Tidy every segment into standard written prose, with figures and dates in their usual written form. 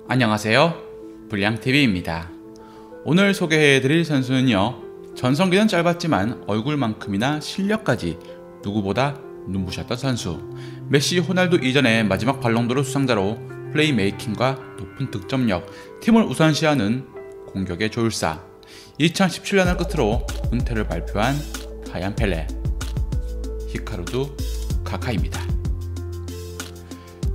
안녕하세요, 불량TV입니다. 오늘 소개해드릴 선수는요, 전성기는 짧았지만 얼굴만큼이나 실력까지 누구보다 눈부셨던 선수, 메시, 호날두 이전의 마지막 발롱도르 수상자로 플레이메이킹과 높은 득점력, 팀을 우선시하는 공격의 조율사, 2017년을 끝으로 은퇴를 발표한 하얀 펠레, 히카루두 카카입니다.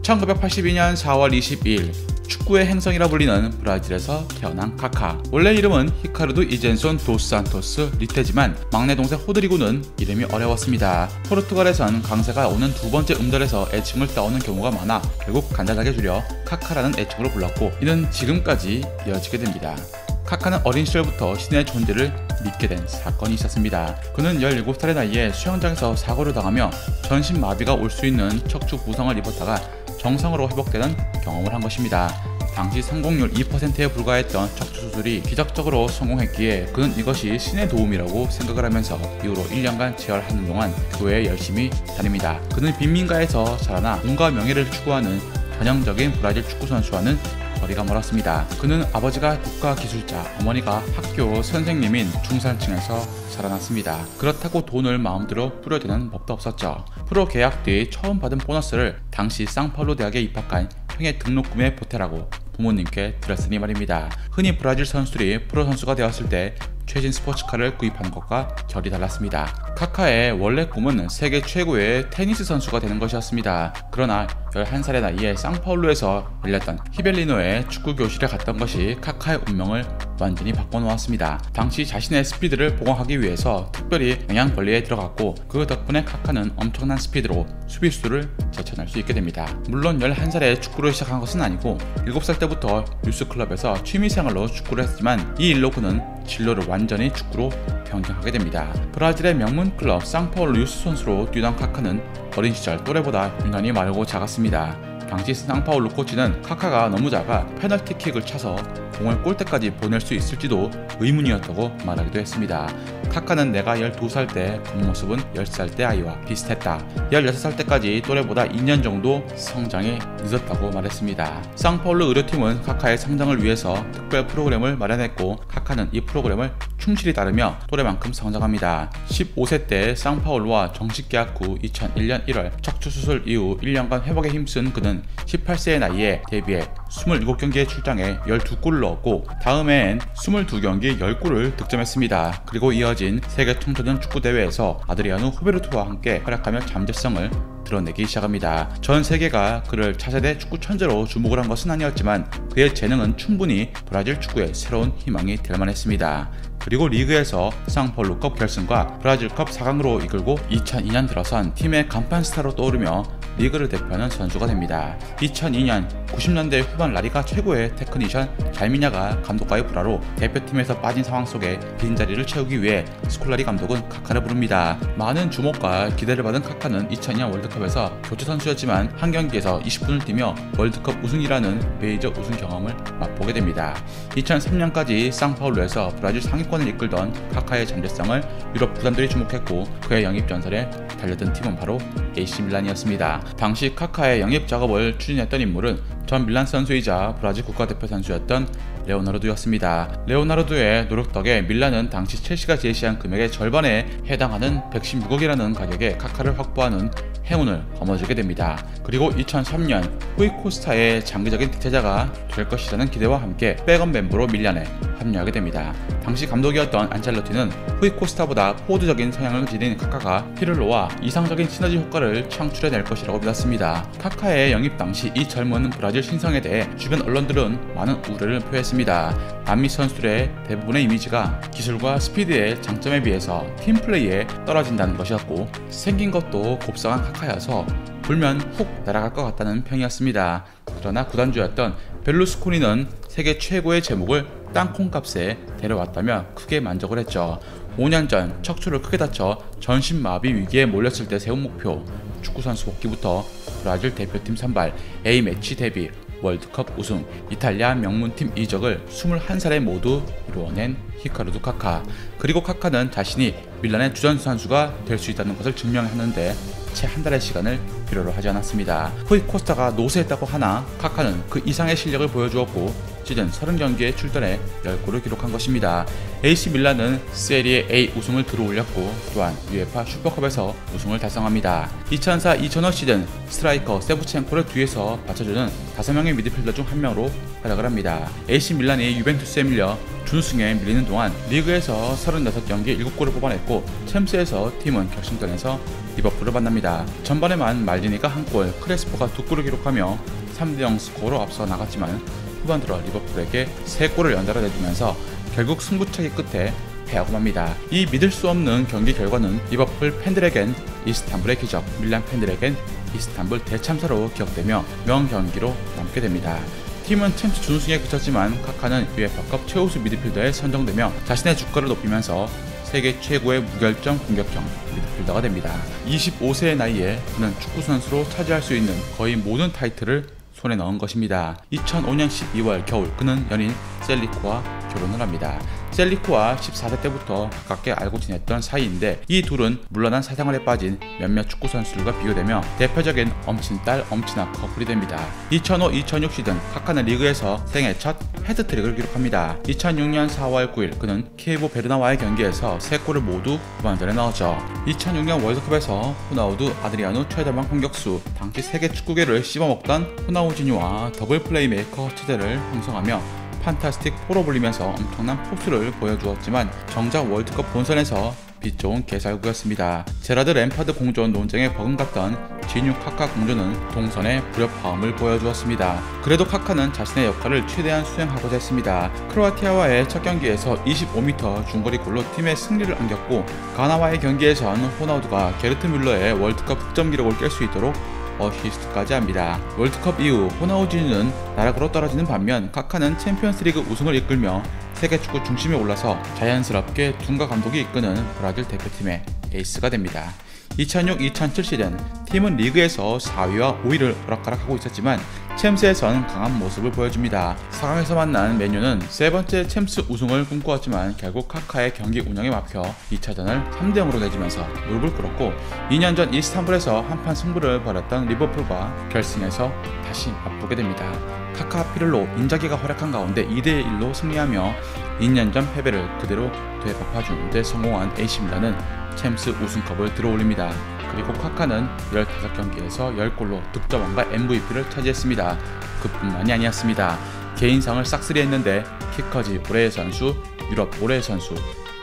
1982년 4월 22일 축구의 행성이라 불리는 브라질에서 태어난 카카. 원래 이름은 히카루두 이젠손 도스 산토스 리테지만 막내 동생 호드리고는 이름이 어려웠습니다. 포르투갈에선 강세가 오는 두 번째 음절에서 애칭을 따오는 경우가 많아 결국 간단하게 줄여 카카라는 애칭으로 불렀고, 이는 지금까지 이어지게 됩니다. 카카는 어린 시절부터 신의 존재를 믿게 된 사건이 있었습니다. 그는 17살의 나이에 수영장에서 사고를 당하며 전신 마비가 올 수 있는 척추 부상을 입었다가 정상으로 회복되는 경험을 한 것입니다. 당시 성공률 2%에 불과했던 척추 수술이 기적적으로 성공했기에 그는 이것이 신의 도움이라고 생각을 하면서 이후로 1년간 재활하는 동안 교회에 열심히 다닙니다. 그는 빈민가에서 자라나 돈과 명예를 추구하는 전형적인 브라질 축구 선수와는 거리가 멀었습니다. 그는 아버지가 국가기술자, 어머니가 학교 선생님인 중산층에서 자라났습니다. 그렇다고 돈을 마음대로 뿌려대는 법도 없었죠. 프로 계약 뒤 처음 받은 보너스를 당시 상파울루 대학에 입학한 형의 등록금에 보태라고 부모님께 드렸으니 말입니다. 흔히 브라질 선수들이 프로 선수가 되었을 때 최신 스포츠카를 구입하는 것과 결이 달랐습니다. 카카의 원래 꿈은 세계 최고의 테니스 선수가 되는 것이었습니다. 그러나 11살의 나이에 상파울루에서 열렸던 히벨리노의 축구 교실에 갔던 것이 카카의 운명을 완전히 바꿔놓았습니다. 당시 자신의 스피드를 보강하기 위해서 특별히 영양관리에 들어갔고, 그 덕분에 카카는 엄청난 스피드로 수비수를 제쳐낼 수 있게 됩니다. 물론 11살에 축구를 시작한 것은 아니고 7살 때부터 유스클럽에서 취미생활로 축구를 했지만 이 일로 그는 진로를 완전히 축구로 변경하게 됩니다. 브라질의 명문 클럽 상파울루 유스 선수로 뛰던 카카는 어린 시절 또래보다 유난히 마르고 작았습니다. 당시 상파울루 코치는 카카가 너무 작아 페널티킥을 차서 공을 골대까지 보낼 수 있을지도 의문이었다고 말하기도 했습니다. 카카는 내가 12살 때 겉모습은 10살 때 아이와 비슷했다. 16살 때까지 또래보다 2년 정도 성장이 늦었다고 말했습니다. 상파울루 의료팀은 카카의 성장을 위해서 특별 프로그램을 마련했고, 카카는 이 프로그램을 충실히 따르며 또래만큼 성장합니다. 15세 때 상파울루와 정식 계약 후 2001년 1월 척추 수술 이후 1년간 회복에 힘쓴 그는 18세의 나이에 데뷔해 27경기에 출장해 12골을 넣었고, 다음해엔 22경기 10골을 득점했습니다. 그리고 이어진 세계 청소년 축구 대회에서 아드리아누 후베르토와 함께 활약하며 잠재성을 드러내기 시작합니다. 전 세계가 그를 차세대 축구 천재로 주목을 한 것은 아니었지만 그의 재능은 충분히 브라질 축구의 새로운 희망이 될 만했습니다. 그리고 리그에서 상파울루컵 결승과 브라질컵 4강으로 이끌고 2002년 들어선 팀의 간판 스타로 떠오르며 리그를 대표하는 선수가 됩니다. 2002년 90년대 후반 라리가 최고의 테크니션 잘미냐가 감독과의 불화로 대표팀에서 빠진 상황 속에 빈자리를 채우기 위해 스콜라리 감독은 카카를 부릅니다. 많은 주목과 기대를 받은 카카는 2002년 월드컵에서 교체 선수였지만 한 경기에서 20분을 뛰며 월드컵 우승이라는 메이저 우승 경험을 맛보게 됩니다. 2003년까지 상파울루에서 브라질 상위권을 이끌던 카카의 잠재성을 유럽 구단들이 주목했고, 그의 영입 전설에 달려든 팀은 바로 AC 밀란이었습니다. 당시 카카의 영입 작업을 추진했던 인물은 전 밀란 선수이자 브라질 국가대표 선수였던 레오나르도였습니다. 레오나르도의 노력 덕에 밀란은 당시 첼시가 제시한 금액의 절반에 해당하는 116억이라는 가격에 카카를 확보하는 행운을 거머쥐게 됩니다. 그리고 2003년 후이 코스타의 장기적인 대체자가 될 것이라는 기대와 함께 백업 멤버로 밀란에 합류하게 됩니다. 당시 감독이었던 안첼로티는 후이 코스타보다 포워드적인 성향을 지닌 카카가 피를로와 이상적인 시너지 효과를 창출해낼 것이라고 믿었습니다. 카카의 영입 당시 이 젊은 브라질 신성에 대해 주변 언론들은 많은 우려를 표했습니다. 남미 선수들의 대부분의 이미지가 기술과 스피드의 장점에 비해서 팀플레이에 떨어진다는 것이었고, 생긴 것도 곱상한 카카여서 불면 훅 날아갈 것 같다는 평이었습니다. 그러나 구단주였던 벨루스코니는 세계 최고의 제목을 땅콩값에 데려왔다며 크게 만족을 했죠. 5년 전 척추를 크게 다쳐 전신마비 위기에 몰렸을 때 세운 목표, 축구선수 복귀부터 브라질 대표팀 선발, A매치 데뷔, 월드컵 우승, 이탈리아 명문팀 이적을 21살에 모두 이루어낸 히카루두 카카. 그리고 카카는 자신이 밀란의 주전 선수가 될 수 있다는 것을 증명하는데 채 한 달의 시간을 필요로 하지 않았습니다. 후이 코스타가 노쇠했다고 하나 카카는 그 이상의 실력을 보여주었고 시즌 30경기에 출전해 10골을 기록한 것입니다. AC 밀란은 세리에 A 우승을 들어올렸고 또한 UEFA 슈퍼컵에서 우승을 달성합니다. 2004-2005 시즌 스트라이커 세부첸코를 뒤에서 받쳐주는 5명의 미드필더 중 1명으로 활약을 합니다. AC 밀란이 유벤투스에 밀려 준우승에 밀리는 동안 리그에서 36경기에 7골을 뽑아냈고 챔스에서 팀은 결승전에서 리버풀을 만납니다. 전반에만 말디니가 1골, 크레스포가 2골을 기록하며 3대0 스코어로 앞서 나갔지만 후반 들어 리버풀에게 3골을 연달아 내주면서 결국 승부차기 끝에 패하고 맙니다. 이 믿을 수 없는 경기 결과는 리버풀 팬들에겐 이스탄불의 기적, 밀란 팬들에겐 이스탄불 대참사로 기억되며 명경기로 남게 됩니다. 팀은 챔스 준우승에 그쳤지만 카카는 UEFA컵 최우수 미드필더에 선정되며 자신의 주가를 높이면서 세계 최고의 무결점 공격형 미드필더가 됩니다. 25세의 나이에 그는 축구선수로 차지할 수 있는 거의 모든 타이틀을 손에 넣은 것입니다. 2005년 12월 겨울 그는 연인 셀리코와 결혼을 합니다. 셀리코와 14세 때부터 가깝게 알고 지냈던 사이인데 이 둘은 물러난 사생활에 빠진 몇몇 축구 선수들과 비교되며 대표적인 엄친딸 엄친아 커플이 됩니다. 2005-2006 시즌 카카는 리그에서 생애 첫 헤드트릭을 기록합니다. 2006년 4월 9일 그는 키예브 베르나와의 경기에서 3골을 모두 후반전에 넣었죠. 2006년 월드컵에서 호나우두 아드리아누 최전방 공격수, 당시 세계 축구계를 씹어먹던 호나우지뉴와 더블 플레이메이커 체제를 형성하며 판타스틱 4로 불리면서 엄청난 포스를 보여주었지만 정작 월드컵 본선에서 빛 좋은 개살구였습니다. 제라드 램파드 공존 논쟁에 버금갔던 지뉴 카카 공존은 동선의 불협화음을 보여주었습니다. 그래도 카카는 자신의 역할을 최대한 수행하고자 했습니다. 크로아티아와의 첫 경기에서 25m 중거리 골로 팀의 승리를 안겼고 가나와의 경기에선 호나우두가 게르트 뮬러의 월드컵 득점 기록을 깰 수 있도록 어시스트까지 합니다. 월드컵 이후 호나우지뉴는 나락으로 떨어지는 반면 카카는 챔피언스리그 우승을 이끌며 세계 축구 중심에 올라서 자연스럽게 둔가 감독이 이끄는 브라질 대표팀의 에이스가 됩니다. 2006-2007 시즌 팀은 리그에서 4위와 5위를 오락가락하고 있었지만 챔스에선 강한 모습을 보여줍니다. 4강에서 만난 맨유는 세 번째 챔스 우승을 꿈꾸었지만 결국 카카의 경기 운영에 막혀 2차전을 3대0으로 내주면서 무릎을 꿇었고 2년 전 이스탄불에서 한판 승부를 벌였던 리버풀과 결승에서 다시 맞붙게 됩니다. 카카 피를로 인자기가 활약한 가운데 2대1로 승리하며 2년 전 패배를 그대로 되갚아주는 데 성공한 AC 밀란은 챔스 우승컵을 들어올립니다. 그리고 카카는 15경기에서 10골로 득점왕과 MVP를 차지했습니다. 그뿐만이 아니었습니다. 개인상을 싹쓸이 했는데 키커지 올해의 선수, 유럽 올해의 선수,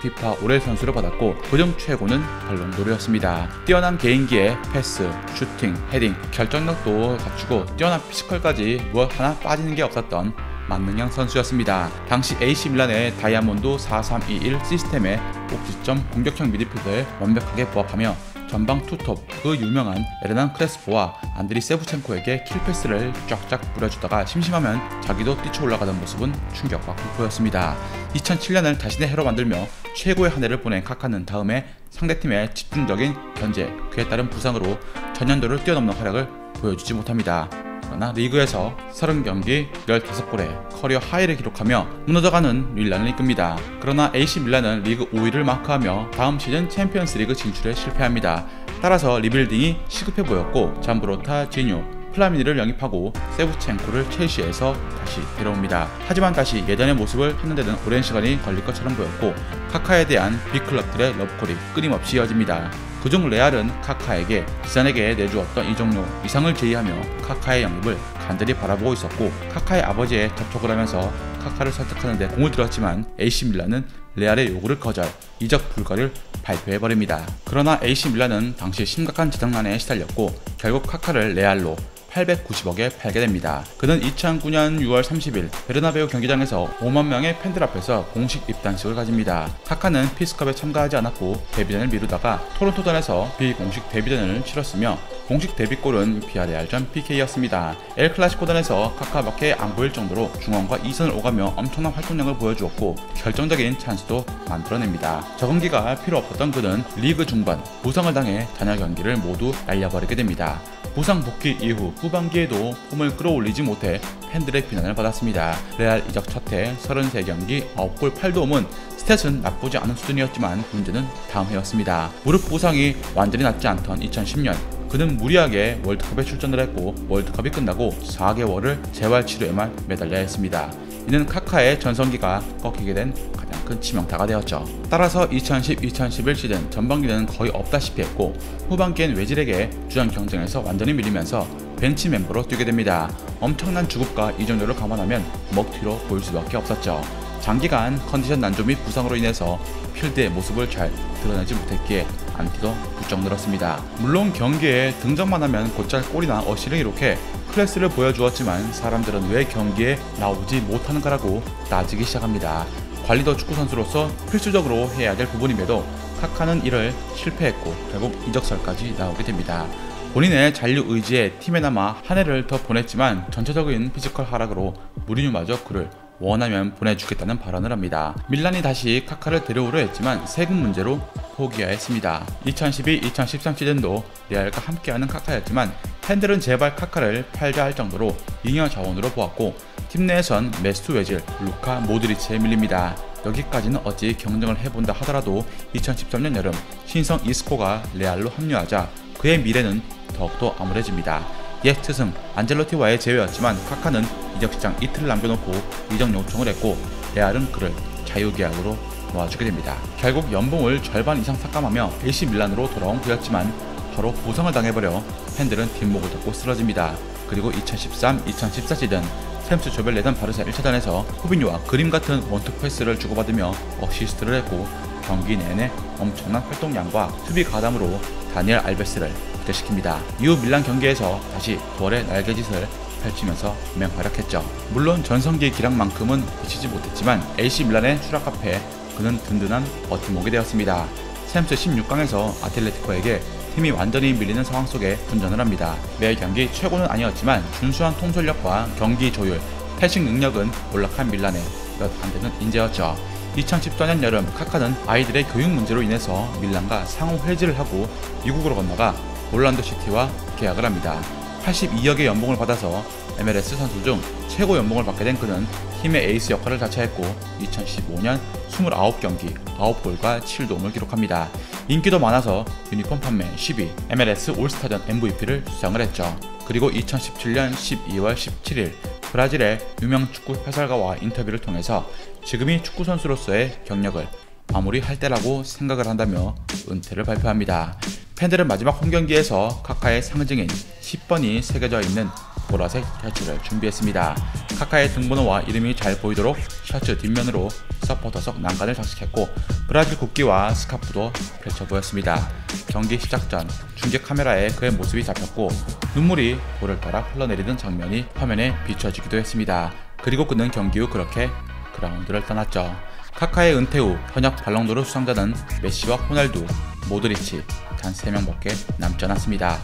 피파 올해의 선수를 받았고 그중 최고는 발론도르였습니다. 뛰어난 개인기에 패스, 슈팅, 헤딩, 결정력도 갖추고 뛰어난 피지컬까지 무엇 하나 빠지는 게 없었던 만능형 선수였습니다. 당시 AC 밀란의 다이아몬드 4-3-2-1 시스템의 꼭지점 공격형 미드필더에 완벽하게 부합하며 전방 투톱 그 유명한 에르난 크레스포와 안드리 세부첸코에게 킬패스를 쫙쫙 뿌려주다가 심심하면 자기도 뛰쳐올라가던 모습은 충격과 공포였습니다. 2007년을 자신의 해로 만들며 최고의 한 해를 보낸 카카는 다음해 상대팀의 집중적인 견제, 그에 따른 부상으로 전년도를 뛰어넘는 활약을 보여주지 못합니다. 그러나 리그에서 30경기 15골에 커리어 하이를 기록하며 무너져가는 밀란을 이끕니다. 그러나 AC 밀란은 리그 5위를 마크하며 다음 시즌 챔피언스리그 진출에 실패합니다. 따라서 리빌딩이 시급해 보였고 잠브로타, 지뉴, 플라미니를 영입하고 세부첸코를 첼시에서 다시 데려옵니다. 하지만 다시 예전의 모습을 찾는 데는 오랜 시간이 걸릴 것처럼 보였고 카카에 대한 빅클럽들의 러브콜이 끊임없이 이어집니다. 그중 레알은 카카에게 지산에게 내주었던 이적료 이상을 제의하며 카카의 영입을 간절히 바라보고 있었고 카카의 아버지에 접촉을 하면서 카카를 설득하는 데 공을 들였지만 AC 밀란은 레알의 요구를 거절, 이적 불가를 발표해버립니다. 그러나 AC 밀란은 당시 심각한 재정난에 시달렸고 결국 카카를 레알로 890억에 팔게 됩니다. 그는 2009년 6월 30일 베르나베우 경기장에서 5만 명의 팬들 앞에서 공식 입단식을 가집니다. 카카는 피스컵에 참가하지 않았고 데뷔전을 미루다가 토론토전에서 비공식 데뷔전을 치렀으며 공식 데뷔골은 비아레알전 PK였습니다. 엘 클라시코전에서 카카밖에 안 보일 정도로 중원과 2선을 오가며 엄청난 활동량을 보여주었고 결정적인 찬스도 만들어냅니다. 적응기가 필요 없었던 그는 리그 중반 부상을 당해 잔여 경기를 모두 날려버리게 됩니다. 부상 복귀 이후 후반기에도 폼을 끌어올리지 못해 팬들의 비난을 받았습니다. 레알 이적 첫해 33경기 9골 8도움은 스탯은 나쁘지 않은 수준이었지만 문제는 다음 해였습니다. 무릎 부상이 완전히 낫지 않던 2010년 그는 무리하게 월드컵에 출전을 했고 월드컵이 끝나고 4개월을 재활 치료에만 매달려야 했습니다. 이는 카카의 전성기가 꺾이게 된 가장 큰 치명타가 되었죠. 따라서 2010-2011 시즌 전반기는 거의 없다시피 했고 후반기엔 외질에게 주전 경쟁에서 완전히 밀리면서 벤치 멤버로 뛰게 됩니다. 엄청난 주급과 이적료를 감안하면 먹튀로 보일 수밖에 없었죠. 장기간 컨디션 난조 및 부상으로 인해서 필드의 모습을 잘 드러내지 못했기에 안티도 부쩍 늘었습니다. 물론 경기에 등장만 하면 곧잘 골이나 어시를 기록해 클래스를 보여주었지만 사람들은 왜 경기에 나오지 못하는가라고 따지기 시작합니다. 관리도 축구선수로서 필수적으로 해야 될 부분임에도 카카는 이를 실패했고 결국 이적설까지 나오게 됩니다. 본인의 잔류 의지에 팀에 남아 한 해를 더 보냈지만 전체적인 피지컬 하락으로 무리뉴마저 그를 원하면 보내주겠다는 발언을 합니다. 밀란이 다시 카카를 데려오려 했지만 세금 문제로 포기해야 했습니다. 2012-2013 시즌도 레알과 함께하는 카카였지만 팬들은 제발 카카를 팔자 할 정도로 잉여 자원으로 보았고 팀 내에선 메스투 외질, 루카 모드리치에 밀립니다. 여기까지는 어찌 경쟁을 해본다 하더라도 2013년 여름 신성 이스코가 레알로 합류하자 그의 미래는 더욱더 암울해집니다. 옛 스승 안젤로티와의 제외였지만 카카는 이적시장 이틀을 남겨놓고 이적 요청을 했고 레알은 그를 자유계약으로 놓아주게 됩니다. 결국 연봉을 절반 이상 삭감하며 AC 밀란으로 돌아온 그였지만 바로 부상을 당해버려 팬들은 뒷목을 덮고 쓰러집니다. 그리고 2013-2014 시즌 샘스 조별 내단 바르사 1차전에서 후비뉴와 그림 같은 원투 패스를 주고받으며 어시스트를 했고 경기 내내 엄청난 활동량과 수비 가담으로 다니엘 알베스를 기대시킵니다. 이후 밀란 경기에서 다시 부활의 날개짓을 펼치면서 맹활약했죠. 물론 전성기의 기량만큼은 비치지 못했지만 AC 밀란의 추락 앞에 그는 든든한 버팀목이 되었습니다. 샘스 16강에서 아틀레티코에게 팀이 완전히 밀리는 상황 속에 분전을 합니다. 매 경기 최고는 아니었지만 준수한 통솔력과 경기 조율, 패싱 능력은 몰락한 밀란의 몇 안 되는 인재였죠. 2014년 여름 카카는 아이들의 교육 문제로 인해서 밀란과 상호 해지를 하고 미국으로 건너가 올란도 시티와 계약을 합니다. 82억의 연봉을 받아서 MLS 선수 중 최고 연봉을 받게 된 그는 팀의 에이스 역할을 자처했고 2015년 29경기 9골과 7도움을 기록합니다. 인기도 많아서 유니폼 판매 10위, MLS 올스타전 MVP를 수상을 했죠. 그리고 2017년 12월 17일 브라질의 유명 축구 해설가와 인터뷰를 통해서 지금이 축구선수로서의 경력을 마무리할 때라고 생각을 한다며 은퇴를 발표합니다. 팬들은 마지막 홈경기에서 카카의 상징인 10번이 새겨져 있는 보라색 셔츠를 준비했습니다. 카카의 등번호와 이름이 잘 보이도록 셔츠 뒷면으로 서포터석 난간을 장식했고 브라질 국기와 스카프도 펼쳐 보였습니다. 경기 시작 전 중계 카메라에 그의 모습이 잡혔고 눈물이 볼을 따라 흘러내리는 장면이 화면에 비춰지기도 했습니다. 그리고 그는 경기 후 그렇게 그라운드를 떠났죠. 카카의 은퇴 후 현역 발롱도르 수상자는 메시와 호날두, 모드리치 단 3명밖에 남지 않았습니다.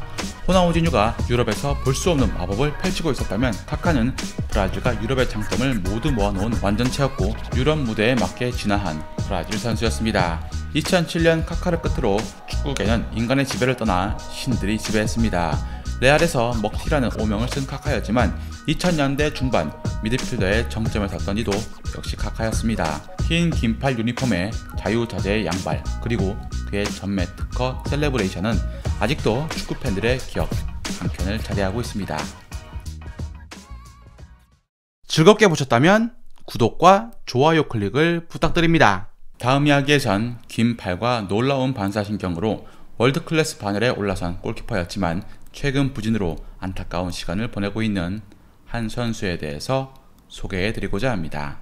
호나우지뉴가 유럽에서 볼 수 없는 마법을 펼치고 있었다면 카카는 브라질과 유럽의 장점을 모두 모아놓은 완전체였고 유럽 무대에 맞게 진화한 브라질 선수였습니다. 2007년 카카를 끝으로 축구계는 인간의 지배를 떠나 신들이 지배했습니다. 레알에서 먹튀라는 오명을 쓴 카카였지만 2000년대 중반 미드필더의 정점에 섰던 이도 역시 카카였습니다. 흰 긴팔 유니폼에 자유자재의 양발 그리고 그의 전매 특허 셀레브레이션은 아직도 축구팬들의 기억 한켠을 차지하고 있습니다. 즐겁게 보셨다면 구독과 좋아요 클릭을 부탁드립니다. 다음 이야기에선 긴 팔과 놀라운 반사신경으로 월드클래스 반열에 올라선 골키퍼였지만 최근 부진으로 안타까운 시간을 보내고 있는 한 선수에 대해서 소개해드리고자 합니다.